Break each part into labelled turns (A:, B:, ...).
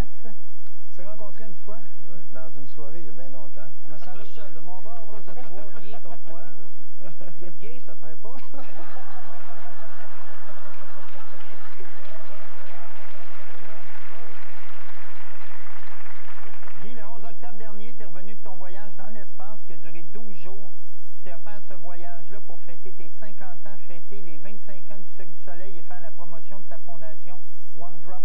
A: connaissent?
B: On s'est rencontrés une fois, dans une soirée il y a bien longtemps.
A: Je me sens tout seul. De mon bord, vous êtes trois gays contre moi. Être gay, ça ne fait pas.
C: Guy, le 11 octobre dernier, tu es revenu de ton voyage dans l'espace qui a duré 12 jours. Tu t'es offert ce voyage-là pour fêter tes 50 ans, fêter les 25 ans du Cirque du Soleil et faire la promotion de ta fondation One Drop.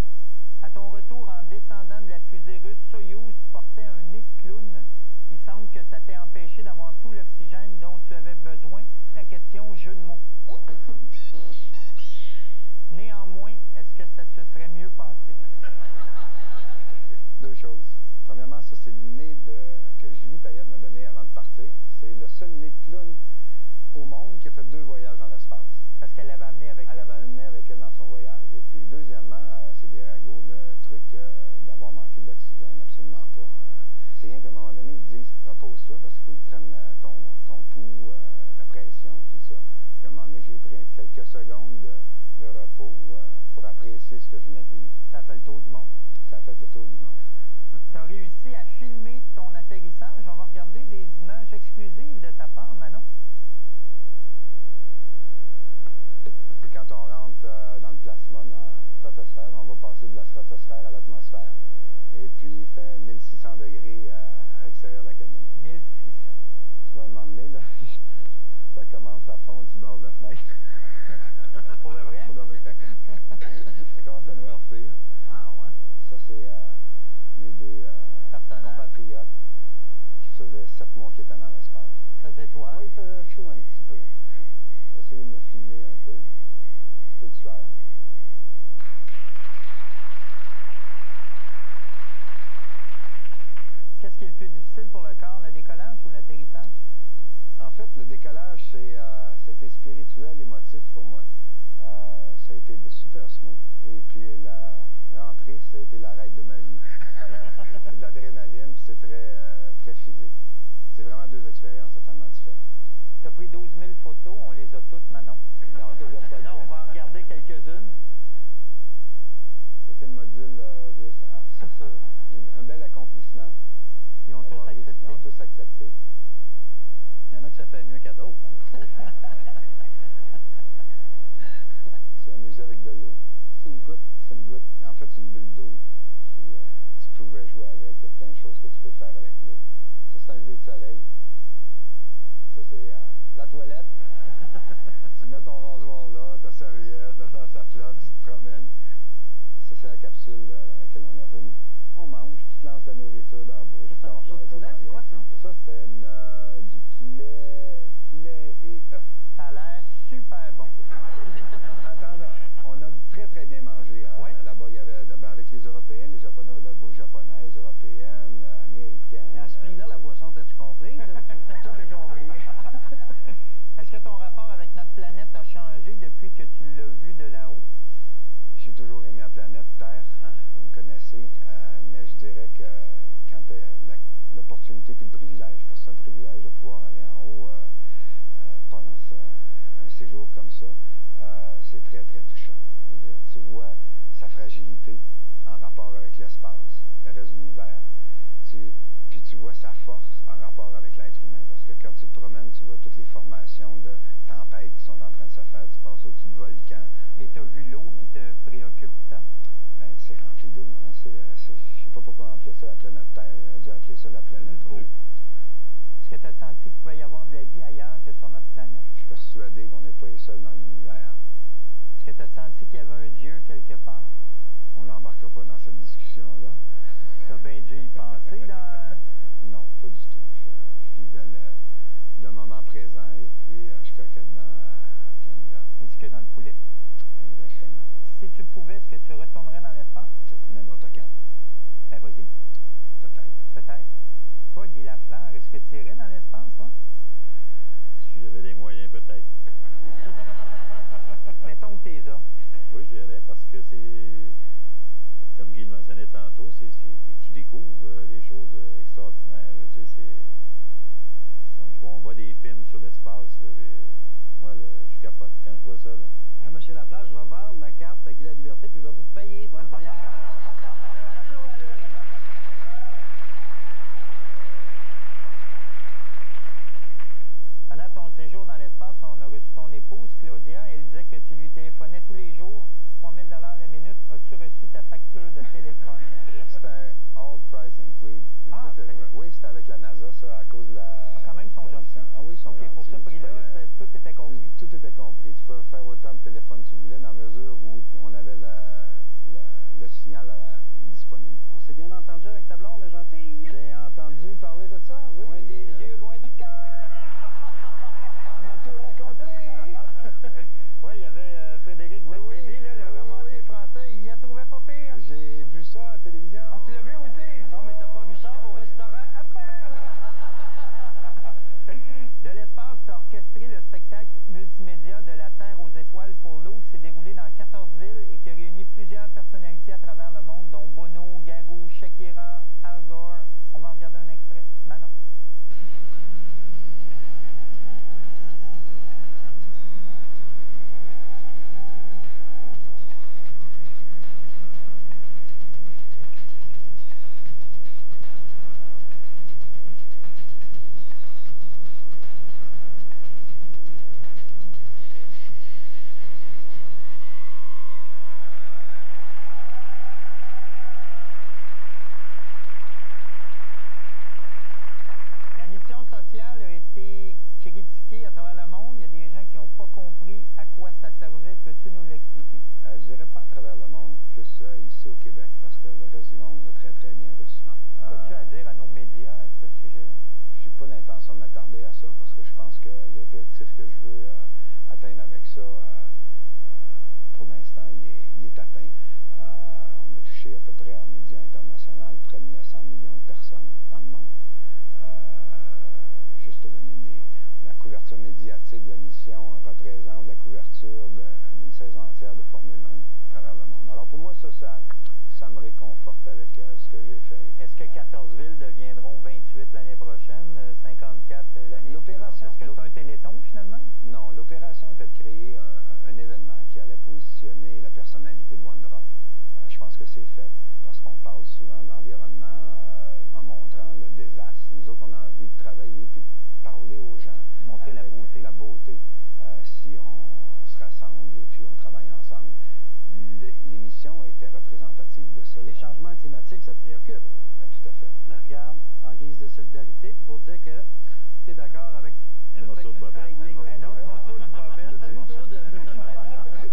C: À ton retour en descendant de la fusée russe Soyouz, tu portais un nez de clown. Il semble que ça t'ait empêché d'avoir tout l'oxygène dont tu avais besoin. La question jeu de mots. Néanmoins, est-ce que ça se serait mieux passé?
B: Deux choses. Premièrement, ça, c'est le nez que Julie Payette m'a donné avant de partir. C'est le seul nez de clown au monde qui a fait 2 voyages dans l'espace.
C: Parce qu'elle l'avait amené avec elle.
B: Elle l'avait amené avec elle dans son voyage. Et puis, deuxièmement, c'est des ragots, le truc d'avoir manqué de l'oxygène, absolument pas. C'est rien qu'à un moment donné, ils disent « repose-toi » parce qu'il faut qu'ils prennent ton pouls, ta pression, tout ça. Puis à un moment donné, j'ai pris quelques secondes de repos pour apprécier ce que je venais de vivre.
C: Ça a fait le tour du monde.
B: Ça a fait le tour du monde.
C: Tu as réussi à filmer ton atterrissage. On va regarder des images exclusives de ta part, Manon.
B: C'est quand on rentre dans le plasma, dans la stratosphère, on va passer de la stratosphère à l'atmosphère. Et puis, il fait 1600 degrés à l'extérieur de la cabine.
C: 1600.
B: Tu vas m'emmener, là, ça commence à fondre du bord de la fenêtre.
C: Pour le vrai?
B: Pour le vrai. Ça commence à noircir.
A: Ah, ouais.
B: Ça, c'est mes 2 compatriotes qui faisaient 7 mois qu'ils étaient dans l'espace.
C: Ça, c'est toi?
B: Oui, il faisait chaud un petit peu. J'ai essayé de me filmer un peu. Un petit peu de sueur.
C: Qu'est-ce qui est le plus difficile pour le corps, le décollage ou l'atterrissage?
B: En fait, le décollage, ça a été spirituel, émotif pour moi. Ça a été super smooth. Et puis la rentrée, ça a été la règle de ma vie. C'est de l'adrénaline, puis c'est très physique. C'est vraiment 2 expériences totalement différentes.
C: Tu as pris 12 000 photos, on les a toutes, Manon.
B: Non,
C: Là, on va en regarder quelques-unes.
B: Ça, c'est le module russe. Alors, ça, c'est un bel accomplissement.
C: Ils ont tous accepté.
B: Ils ont tous accepté.
A: Il y en a que ça fait mieux qu'à d'autres. Hein?
B: C'est amusé avec de l'eau.
A: C'est une goutte.
B: C'est une goutte. En fait, c'est une bulle d'eau qui tu pouvais jouer avec. Il y a plein de choses que tu peux faire avec l'eau. Ça, c'est un lever de soleil. Ça, c'est la toilette. Tu mets ton rasoir là, ta serviette, ça flotte, tu te promènes. Ça, c'est la capsule dans laquelle on est revenu. On mange, tu te lances la nourriture dans la bouche.
A: Ça, c'est un morceau de poulet, c'est quoi ça?
B: Ça, c'était du poulet et œufs.
C: Ça a l'air super bon.
B: Attends, on a très bien mangé là-bas. Il y avait, avec les Européens, les Japonais, on avait de la bouffe japonaise, européenne, américaine.
A: Mais à ce prix-là, la boisson, t'as-tu compris?
B: Tout est compris.
C: Est-ce que ton rapport avec notre planète a changé depuis que tu l'as vu de là-haut?
B: J'ai toujours aimé la planète Terre, hein, vous me connaissez, mais je dirais que quand tu as l'opportunité et le privilège, parce que c'est un privilège de pouvoir aller en haut pendant un séjour comme ça, c'est très touchant. Je veux dire, tu vois sa fragilité en rapport avec l'espace, le reste de l'univers, puis tu vois sa force en rapport avec l'être humain, parce que quand tu te promènes, tu vois toutes les formations de tempêtes qui sont en train de se faire, tu passes au-dessus de volcans.
C: Et tu as vu l'eau qui te préoccupe tant?
B: Ben, c'est rempli d'eau. Hein. Je sais pas pourquoi on appelait ça la planète Terre. J'aurais dû appeler ça la planète eau.
C: Est-ce que tu as senti qu'il pouvait y avoir de la vie ailleurs que sur notre planète?
B: Je suis persuadé qu'on n'est pas les seuls dans l'univers.
C: Est-ce que tu as senti qu'il y avait un Dieu quelque part?
B: On n'embarquera pas dans cette discussion-là.
C: Tu as bien dû y penser dans...
B: Non, pas du tout. Je vivais le moment présent et puis je croquais dedans à pleines dents.
C: Ainsi que dans le poulet.
B: Exactement.
C: Si tu pouvais, est-ce que tu retournerais dans l'espace?
B: N'importe quand.
C: Ben vas-y.
B: Peut-être.
C: Peut-être. Toi, Guy Lafleur, est-ce que tu irais dans l'espace, toi?
D: Si j'avais les moyens, peut-être.
C: Mettons que t'es là.
D: Oui, j'irais parce que c'est, comme Guy le mentionnait tantôt, tu découvres des choses extraordinaires. Je veux dire, on voit des films sur l'espace. Moi, je capote quand je vois ça. Là.
A: Moi, Monsieur Lafleur, je vais vendre ma carte à Guy La Liberté, puis je vais vous payer votre voyage sur la Lune.
C: téléphone.
B: C'est un all price include.
C: Ah,
B: Oui, c'était avec la NASA, ça, à cause de la.
C: Quand même, ils sont
B: la
C: gentils.
B: mission. Ah oui, ils sont
C: OK,
B: gentils.
C: pour ce
B: Tu
C: prix-là,
B: payes
C: tout était compris.
B: Tout était compris. Tu peux faire autant de téléphones que tu voulais, dans la mesure où on avait le signal disponible.
A: On s'est bien entendu avec ta blonde, elle est gentille.
B: J'ai entendu parler de ça, oui.
A: Loin des yeux, loin du cœur.
B: On a tout raconté.
C: Oui, il y avait Frédéric
B: Oui, oui.
C: Becbédé, là, le
B: Oui,
C: romancier
B: oui.
C: français, il la trouvait pas pire.
B: J'ai vu ça à la télévision.
C: Ah, tu l'as vu aussi?
A: Non, mais t'as pas vu ça au restaurant après.
C: De l'espace, tu as orchestré le spectacle multimédia de la Terre aux étoiles pour l'eau qui s'est déroulé dans 14 villes et qui a réuni plusieurs personnalités à travers le monde, dont Bono, Garou, Shakira, Al Gore. On va en regarder un extrait. Manon. La mission sociale a été critiquée à travers le monde. Il y a des gens qui n'ont pas compris à quoi ça servait. Peux-tu nous l'expliquer?
B: Je dirais pas à travers le monde, plus ici au Québec, parce que le reste du monde l'a très, très bien reçu.
C: Qu'as-tu à dire à nos médias à ce sujet-là?
B: Je n'ai pas l'intention de m'attarder à ça, parce que je pense que l'objectif que je veux atteindre avec ça, pour l'instant, il est atteint. On a touché à peu près en médias internationaux près de 900 millions de personnes dans le monde. Juste te donner la couverture médiatique de la mission représente la couverture d'une saison entière de Formule 1 à travers le monde. Alors pour moi, ça me réconforte avec ce que j'ai fait.
C: Est-ce que 14 villes deviendront 28 l'année prochaine, 54 l'année suivante? Est-ce que c'est un téléthon finalement?
B: Non, l'opération était de créer un événement qui allait positionner la personnalité de One Drop. Je pense que c'est fait parce qu'on parle souvent de l'environnement en montrant le désastre. Nous autres, on a envie de travailler puis de parler aux gens.
C: Montrer la beauté.
B: La beauté, si on se rassemble et puis on travaille ensemble. L'émission était représentative de ça.
A: Les changements climatiques, ça te préoccupe.
B: Ben, tout à fait.
A: Mais regarde, en guise de solidarité, puis pour dire que tu es d'accord avec
D: Un
A: le
D: morceau
A: fait
D: de
A: que
D: bobette.
A: travaille
C: Un
A: légalement.
C: autre morceau de bobette.
A: Un morceau de vêtement.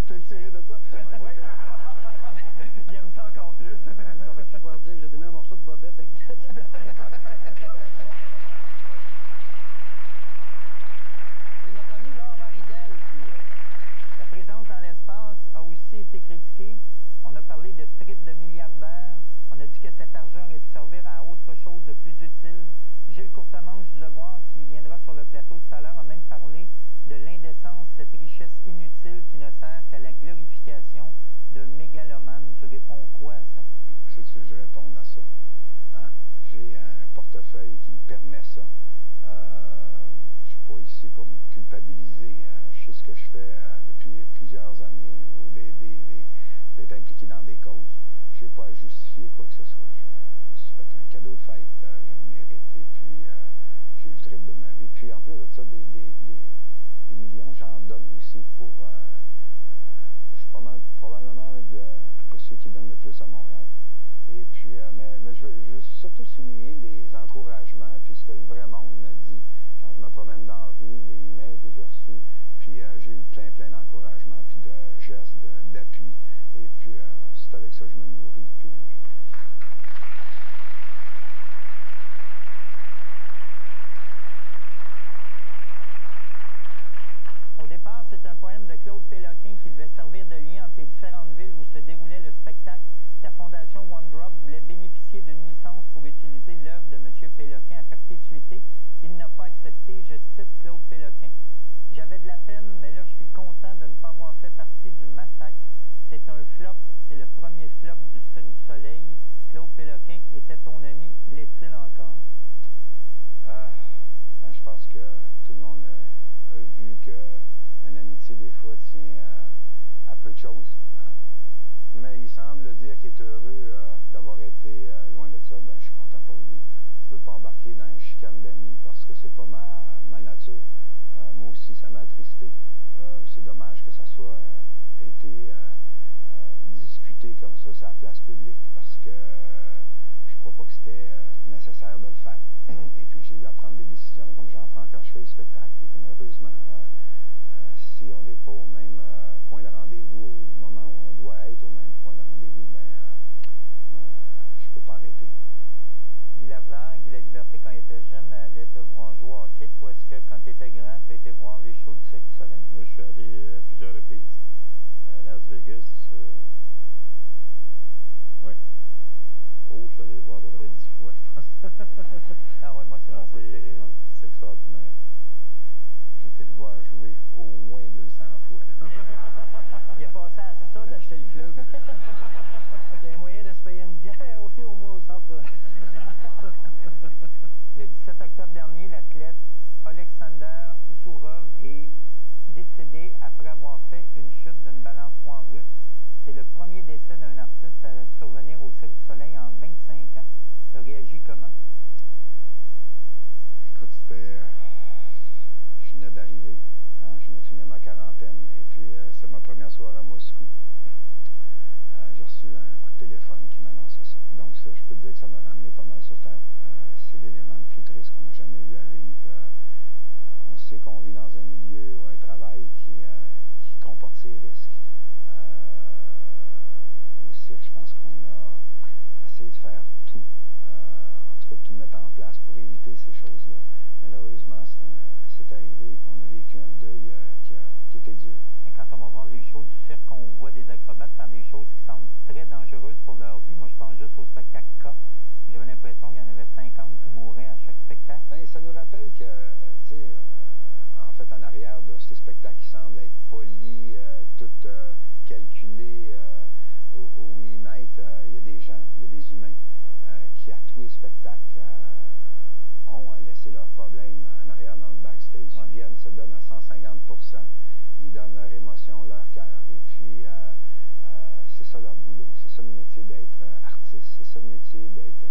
B: T'es tiré de ça?
C: Oui. Il aime ça encore plus.
A: Ça va que je pouvoir dire que j'ai donné un morceau de bobette à Guy. C'est notre ami Laure Varidel qui...
C: La présence dans l'espace a aussi été critiquée. On a parlé de tripes de milliardaires. On a dit que cet argent aurait pu servir à autre chose de plus utile. Gilles Courtemanche du Devoir, qui viendra sur le plateau tout à l'heure, a même parlé de l'indécence, cette richesse inutile qui ne sert qu'à la glorification d'un mégalomane. Tu réponds quoi à ça?
B: Si tu veux que je réponde à ça. Hein? J'ai un portefeuille qui me permet ça. Je ne suis pas ici pour me culpabiliser. Je sais ce que je fais depuis plusieurs années au niveau d'être impliqué dans des causes. Je n'ai pas à justifier quoi que ce soit. Je me suis fait un cadeau de fête, je le mérite. Et puis, j'ai eu le trip de ma vie. Puis, en plus de ça, des millions, j'en donne aussi pour... je suis probablement un de ceux qui donnent le plus à Montréal. Et puis, mais je veux surtout souligner les encouragements, puis ce que le vrai monde me dit quand je me promène dans la rue, les emails que j'ai reçus. Puis, j'ai eu plein d'encouragements, puis de gestes d'appui. Et puis, c'est avec ça que je me nourris. Puis,
C: Au départ, c'est un poème de Claude Péloquin qui devait servir de lien entre les différentes villes où se déroulait le spectacle. Ta fondation One Drop voulait bénéficier d'une licence pour utiliser l'œuvre de M. Péloquin à perpétuité. Il n'a pas accepté. Je cite Claude Péloquin. « J'avais de la peine, mais là, je suis content de ne pas avoir fait partie du massacre. C'est un flop. C'est le premier flop du Cirque du Soleil. Claude Péloquin était ton ami. L'est-il encore? »
B: Ben, je pense que tout le monde a vu qu'une amitié, des fois, tient à peu de choses. Hein? Mais il semble dire qu'il est heureux d'avoir été loin de ça. Ben, je suis content pour lui. Je ne veux pas embarquer dans une chicane d'amis parce que c'est pas ma nature. Moi aussi, ça m'a attristé. C'est dommage que ça soit été discuté comme ça sur la place publique parce que je crois pas que c'était nécessaire de le faire. Et puis j'ai eu à prendre des décisions comme j'en prends quand je fais les spectacles. Et puis malheureusement, si on n'est pas au même point de rendez-vous au moment où on doit être au même point de rendez-vous, ben moi, je peux pas arrêter.
C: Guy Lafleur, Guy Laliberté, quand il était jeune, allait te voir jouer au hockey. Toi, est-ce que quand tu étais grand, tu as été voir les shows du Cirque du Soleil?
D: Moi, je suis allé à plusieurs reprises. À Las Vegas. Oui. Oh, je suis allé le voir à peu près 10 fois, je pense.
C: Ah oui, moi, c'est mon préféré.
D: C'est extraordinaire.
B: J'étais le voir jouer au moins 200 fois.
C: Il a passé à ça d'acheter le club.
A: Il y a moyen de se payer une bière, oui, au moins au centre.
C: Le 17 octobre dernier, l'athlète Alexander Zourov est décédé après avoir fait une chute d'une balançoire russe. C'est le premier décès d'un artiste à survenir au Cirque du Soleil en 25 ans. Tu as réagi comment?
B: Écoute, c'était... je venais d'arriver, hein, je venais de finir ma quarantaine, et puis c'était ma première soirée à Moscou. J'ai reçu un coup de téléphone qui m'annonçait ça. Donc, je peux te dire que ça m'a ramené pas mal sur terre. C'est l'élément le plus triste qu'on n'a jamais eu à vivre. On sait qu'on vit dans un milieu ou un travail qui comporte ses risques. Au cirque, je pense qu'on a essayé de faire tout, en tout cas tout mettre en place pour éviter ces choses-là. Malheureusement, c'est arrivé et on a vécu un deuil qui était dur.
C: Et quand on va voir les shows du cirque, on voit des acrobates faire des choses qui semblent très dangereuses pour leur vie. Moi, je pense juste au spectacle K. J'avais l'impression qu'il y en avait 50 qui mouraient à chaque spectacle.
B: Bien, ça nous rappelle que, tu sais, en fait, en arrière de ces spectacles qui semblent être polis, tout calculés au millimètre, il y a des gens, il y a des humains qui, à tous les spectacles, ont à laisser leurs problèmes en arrière dans le backstage.
C: Ouais.
B: Ils viennent, se donnent à 150 %. Ils donnent leur émotion, leur cœur, et puis c'est ça leur boulot. C'est ça le métier d'être artiste. C'est ça le métier d'être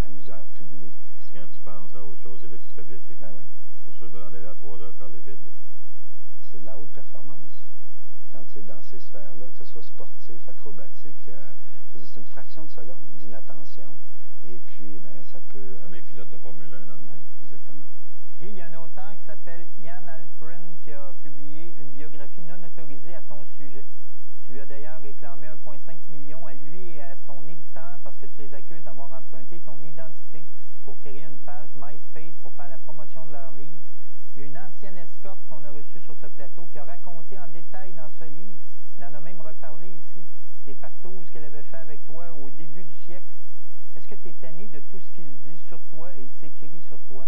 B: amuseur public.
D: Quand tu penses à autre chose, c'est là que tu te fais blesser.
B: Ben oui.
D: Pour ça, je me rendais là à 3 heures faire le vide.
B: C'est de la haute performance. Quand c'est dans ces sphères-là, que ce soit sportif, acrobatique, je veux dire, c'est une fraction de seconde d'inattention. Et puis, ben, ça peut...
D: Comme les pilotes de Formule 1, dans le fond.
B: Exactement.
C: Guy, il y a un auteur qui s'appelle Yann Alperin qui a publié une biographie non autorisée à ton sujet. Tu lui as d'ailleurs réclamé 1,5 million à lui et à son éditeur parce que tu les accuses d'avoir emprunté ton identité pour créer une page MySpace pour faire la promotion de leur livre. Il y a une ancienne escorte qu'on a reçue sur ce plateau qui a raconté en détail dans ce livre, il en a même reparlé ici, des partouses qu'elle avait fait avec toi au début du siècle. Est-ce que tu es tanné de tout ce qui se dit sur toi et s'écrit sur toi?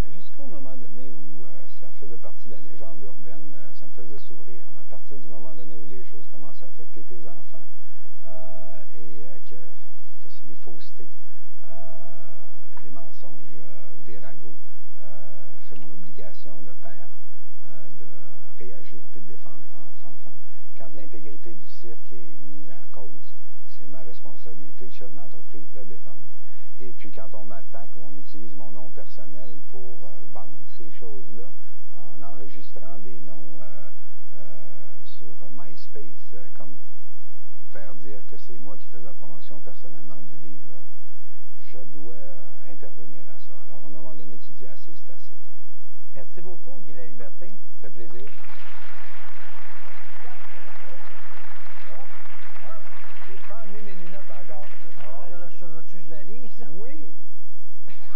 B: Jusqu'au moment donné où ça faisait partie de la légende urbaine, ça me faisait sourire. Mais à partir du moment donné où les choses commencent à affecter tes enfants et que c'est des faussetés, des mensonges ou des ragots, c'est mon obligation de père de réagir et de défendre les enfants. Quand l'intégrité du cirque est mise en cause, c'est ma responsabilité de chef d'entreprise de la défendre. Et puis quand on m'attaque ou on utilise mon nom personnel pour vendre ces choses-là, en enregistrant des noms sur MySpace, comme faire dire que c'est moi qui faisais la promotion personnellement du livre, je dois intervenir à ça. Alors à un moment donné, tu dis assez, c'est assez.
C: Merci beaucoup, Guy Laliberté.
B: Ça fait plaisir.
C: J'ai pas amené mes lunettes encore.
A: Ah, là, je la lis.
B: Oui!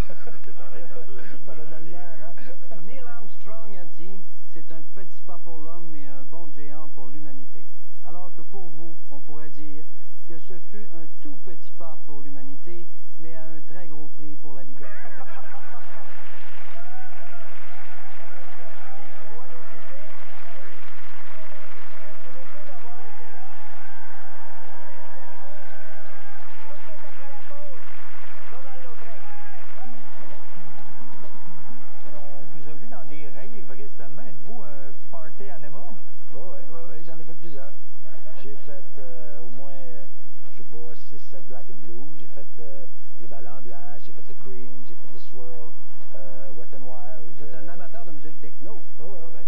D: C'est pareil, tantôt,
B: Pas de misère, hein?
A: Neil Armstrong a dit « C'est un petit pas pour l'homme, mais un bond géant pour l'humanité. » Alors que pour vous, on pourrait dire que ce fut un tout petit pas pour l'humanité, mais à un très gros prix pour la liberté.
E: J'en ai fait plusieurs. J'ai fait au moins, je sais pas, 6-7 Black and Blue. J'ai fait des ballons blancs, j'ai fait le Cream, j'ai fait le Swirl, Wet n Wild.
A: Vous êtes un amateur de musique techno.
E: Ouais.